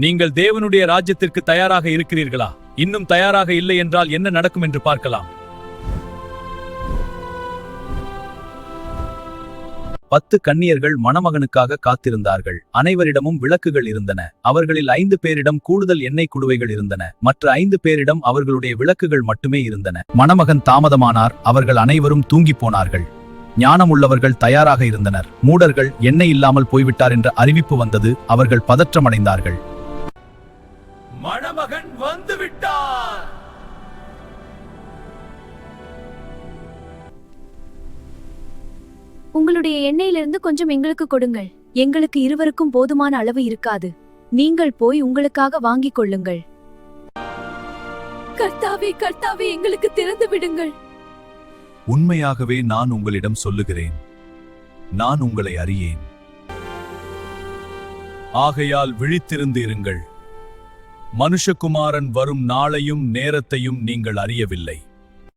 நீங்கள் தேவனுடைய ராஜ்யத்திற்கு தயாராக இருக்கிறீர்களா? இன்னும் தயாராக இல்லை என்றால் என்ன நடக்கும் என்று பார்க்கலாம். 10 கன்னியர்கள் மணமகனுக்காக காத்திருந்தார்கள். அனைவரிடமும் விளக்குகள் இருந்தன. அவர்களில் 5 பேரிடம் கூடுதல் எண்ணெய் குடுவைகள் இருந்தன. மற்ற 5 பேரிடம் அவர்களுடைய விளக்குகள் மட்டுமே இருந்தன. மணமகன் தாமதமானார். அவர்கள் அனைவரும் தூங்கிப் போனார்கள். ஞானமுள்ளவர்கள் தயாராக இருந்தனர். மூடர்கள் எண்ணெய் இல்லாமல் போய்விட்டார் என்ற அறிவிப்பு வந்தது. அவர்கள் பதற்றமடைந்தார்கள். மணமகன் வந்துவிட்டார். உங்களுடைய எண்ணெயிலிருந்து கொஞ்சம் எங்களுக்கு கொடுங்கள். எங்களுக்கு இருவருக்கும் போதுமான அளவு இருக்காது. நீங்கள் போய் உங்களுக்காக வாங்கிக் கொள்ளுங்கள். கர்த்தாவே, கர்த்தாவே, எங்களுக்கு திறந்து விடுங்கள். உண்மையாகவே நான் உங்களிடம் சொல்லுகிறேன், நான் உங்களை அறியேன். ஆகையால் விழித்திருந்து இருங்கள். மனுஷகுமாரன் வரும் நாளையும் நேரத்தையும் நீங்கள் அறியவில்லை.